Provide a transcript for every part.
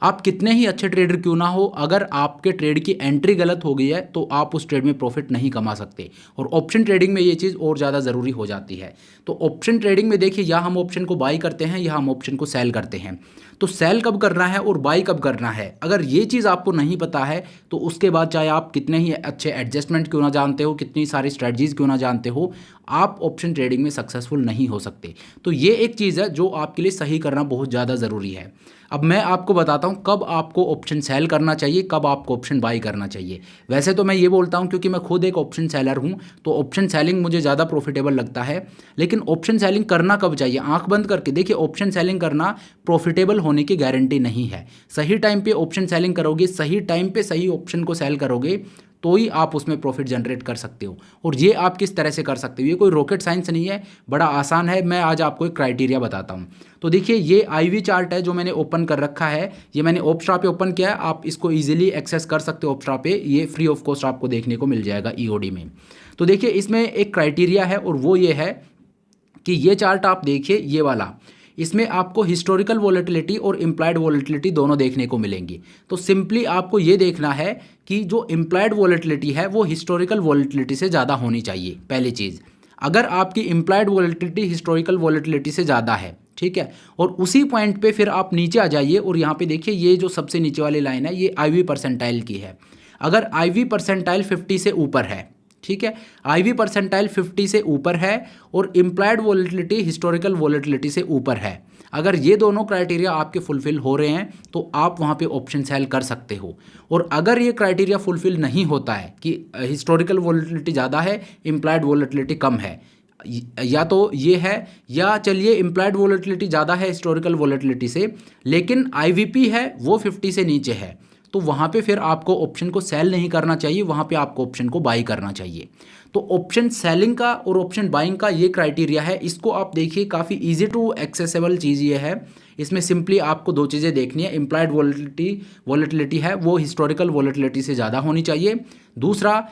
आप कितने ही अच्छे ट्रेडर क्यों ना हो, अगर आपके ट्रेड की एंट्री गलत हो गई है तो आप उस ट्रेड में प्रॉफिट नहीं कमा सकते। और ऑप्शन ट्रेडिंग में ये चीज़ और ज़्यादा ज़रूरी हो जाती है। तो ऑप्शन ट्रेडिंग में देखिए, या हम ऑप्शन को बाई करते हैं या हम ऑप्शन को सेल करते हैं। तो सेल कब करना है और बाई कब करना है, अगर ये चीज़ आपको नहीं पता है तो उसके बाद चाहे आप कितने ही अच्छे एडजस्टमेंट क्यों ना जानते हो, कितनी सारी स्ट्रेटजीज़ क्यों ना जानते हो, आप ऑप्शन ट्रेडिंग में सक्सेसफुल नहीं हो सकते। तो ये एक चीज़ है जो आपके लिए सही करना बहुत ज़्यादा ज़रूरी है। अब मैं आपको बताता हूँ कब आपको ऑप्शन सेल करना चाहिए, कब आपको ऑप्शन बाई करना चाहिए। वैसे तो मैं ये बोलता हूँ क्योंकि मैं खुद एक ऑप्शन सेलर हूँ, तो ऑप्शन सेलिंग मुझे ज़्यादा प्रॉफिटेबल लगता है। लेकिन ऑप्शन सेलिंग करना कब चाहिए, आंख बंद करके देखिए, ऑप्शन सेलिंग करना प्रॉफिटेबल होने की गारंटी नहीं है। सही टाइम पे ऑप्शन सेलिंग करोगे, सही टाइम पे सही ऑप्शन को सेल करोगे तो ही आप उसमें प्रॉफिट जनरेट कर सकते हो। और ये आप किस तरह से कर सकते हो, ये कोई रॉकेट साइंस नहीं है, बड़ा आसान है। मैं आज आपको एक क्राइटेरिया बताता हूँ। तो देखिए, ये IV चार्ट है जो मैंने ओपन कर रखा है, ये मैंने ऑप्स्ट्रा पे ओपन किया है। आप इसको इजीली एक्सेस कर सकते हो ऑप्स्ट्रा पे, ये फ्री ऑफ कॉस्ट आपको देखने को मिल जाएगा EOD में। तो देखिए, इसमें एक क्राइटेरिया है और वो ये है कि ये चार्ट आप देखिए, ये वाला, इसमें आपको हिस्टोरिकल वॉलेटिलिटी और इम्प्लाइड वॉलेटिलिटी दोनों देखने को मिलेंगी। तो सिंपली आपको ये देखना है कि जो इम्प्लाइड वॉलेटिलिटी है वो हिस्टोरिकल वॉलेटिलिटी से ज़्यादा होनी चाहिए। पहली चीज़, अगर आपकी इम्प्लाइड वॉलेटिलिटी हिस्टोरिकल वॉलेटिलिटी से ज़्यादा है, ठीक है, और उसी पॉइंट पे फिर आप नीचे आ जाइए और यहाँ पे देखिए, ये जो सबसे नीचे वाली लाइन है ये IV परसेंटाइल की है। अगर IV परसेंटाइल 50 से ऊपर है, ठीक है, IV परसेंटाइल 50 से ऊपर है और इम्प्लाइड वॉलेटिलिटी हिस्टोरिकल वॉलेटिलिटी से ऊपर है, अगर ये दोनों क्राइटेरिया आपके फुलफिल हो रहे हैं तो आप वहाँ पे ऑप्शन सेल कर सकते हो। और अगर ये क्राइटेरिया फुलफिल नहीं होता है कि हिस्टोरिकल वॉलेटिलिटी ज़्यादा है, इम्प्लाइड वॉलेटिलिटी कम है, या तो ये है, या चलिए इम्प्लाइड वॉलेटिलिटी ज़्यादा है हिस्टोरिकल वॉलेटिलिटी से लेकिन IVP है वो 50 से नीचे है, तो वहाँ पे फिर आपको ऑप्शन को सेल नहीं करना चाहिए, वहाँ पे आपको ऑप्शन को बाई करना चाहिए। तो ऑप्शन सेलिंग का और ऑप्शन बाइंग का ये क्राइटेरिया है। इसको आप देखिए, काफ़ी इजी टू एक्सेसिबल चीज़ ये है। इसमें सिंपली आपको दो चीज़ें देखनी है, इम्प्लाइड वॉलेटिलिटी है वो हिस्टोरिकल वॉलेटिलिटी से ज़्यादा होनी चाहिए, दूसरा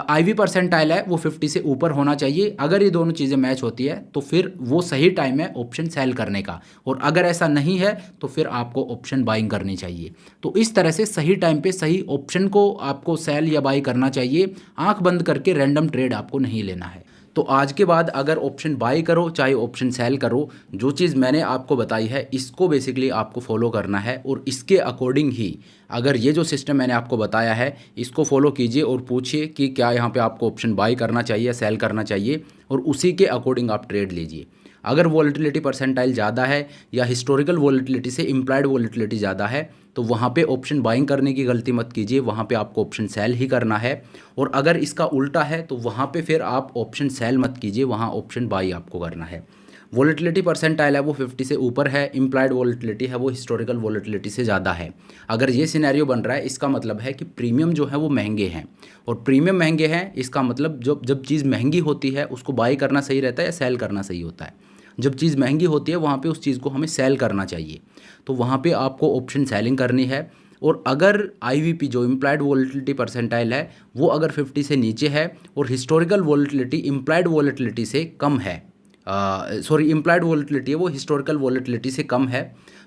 IV परसेंटाइल है वो 50 से ऊपर होना चाहिए। अगर ये दोनों चीज़ें मैच होती है तो फिर वो सही टाइम है ऑप्शन सेल करने का, और अगर ऐसा नहीं है तो फिर आपको ऑप्शन बाइंग करनी चाहिए। तो इस तरह से सही टाइम पे सही ऑप्शन को आपको सेल या बाई करना चाहिए। आंख बंद करके रैंडम ट्रेड आपको नहीं लेना है। तो आज के बाद अगर ऑप्शन बाई करो चाहे ऑप्शन सेल करो, जो चीज़ मैंने आपको बताई है इसको बेसिकली आपको फॉलो करना है, और इसके अकॉर्डिंग ही अगर ये जो सिस्टम मैंने आपको बताया है इसको फॉलो कीजिए और पूछिए कि क्या यहाँ पे आपको ऑप्शन बाई करना चाहिए या सेल करना चाहिए, और उसी के अकॉर्डिंग आप ट्रेड लीजिए। अगर वॉलेटिलिटी परसेंटाइल ज़्यादा है या हिस्टोरिकल वॉलेटिलिटी से इम्प्लाइड वॉलेटिलिटी ज़्यादा है तो वहाँ पे ऑप्शन बाइंग करने की गलती मत कीजिए, वहाँ पे आपको ऑप्शन सेल ही करना है। और अगर इसका उल्टा है तो वहाँ पे फिर आप ऑप्शन सेल मत कीजिए, वहाँ ऑप्शन बाई आपको करना है। वॉलेटिलिटी परसेंटाइल है वो 50 से ऊपर है, इम्प्लाइड वॉलेटिलिटी है वो हिस्टोरिकल वॉलेटिलिटी से ज़्यादा है। अगर ये सिनेरियो बन रहा है इसका मतलब है कि प्रीमियम जो है वो महंगे हैं, और प्रीमियम महंगे हैं इसका मतलब जब चीज़ महंगी होती है उसको बाई करना सही रहता है या सेल करना सही होता है। जब चीज़ महंगी होती है वहाँ पे उस चीज़ को हमें सेल करना चाहिए, तो वहाँ पे आपको ऑप्शन सेलिंग करनी है। और अगर IVP जो इम्प्लाइड वॉलेटिलिटी परसेंटाइल है वो अगर 50 से नीचे है और हिस्टोरिकल वॉलेटिलिटी इम्प्लाइड वॉलेटिलिटी से कम है, इम्प्लाइड वॉलेटिलिटी है वो हिस्टोरिकल वॉलेटिलिटी से कम है,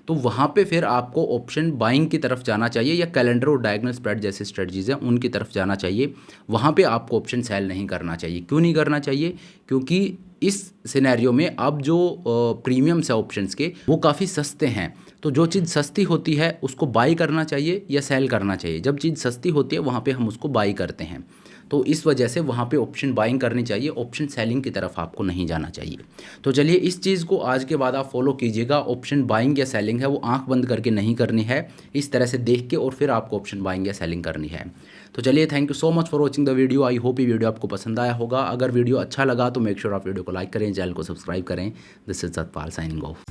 तो वहाँ पे फिर आपको ऑप्शन बाइंग की तरफ जाना चाहिए, या कैलेंडर और डायगोनल स्प्रेड जैसे स्ट्रेटजीज़ हैं उनकी तरफ जाना चाहिए। वहाँ पे आपको ऑप्शन सेल नहीं करना चाहिए। क्यों नहीं करना चाहिए, क्योंकि इस सिनेरियो में अब जो प्रीमियम्स है ऑप्शंस के वो काफ़ी सस्ते हैं, तो जो चीज़ सस्ती होती है उसको बाई करना चाहिए या सेल करना चाहिए। जब चीज़ सस्ती होती है वहाँ पे हम उसको बाई करते हैं, तो इस वजह से वहाँ पे ऑप्शन बाइंग करनी चाहिए, ऑप्शन सेलिंग की तरफ आपको नहीं जाना चाहिए। तो चलिए इस चीज़ को आज के बाद आप फॉलो कीजिएगा। ऑप्शन बाइंग या सेलिंग है वो आंख बंद करके नहीं करनी है, इस तरह से देख के और फिर आपको ऑप्शन बाइंग या सेलिंग करनी है। तो चलिए, thank you so much for watching the video. I hope ये वीडियो आपको पसंद आया होगा। अगर वीडियो अच्छा लगा तो मेक श्योर आप वीडियो को लाइक करें, चैनल को सब्सक्राइब करें। This is Satpal signing off.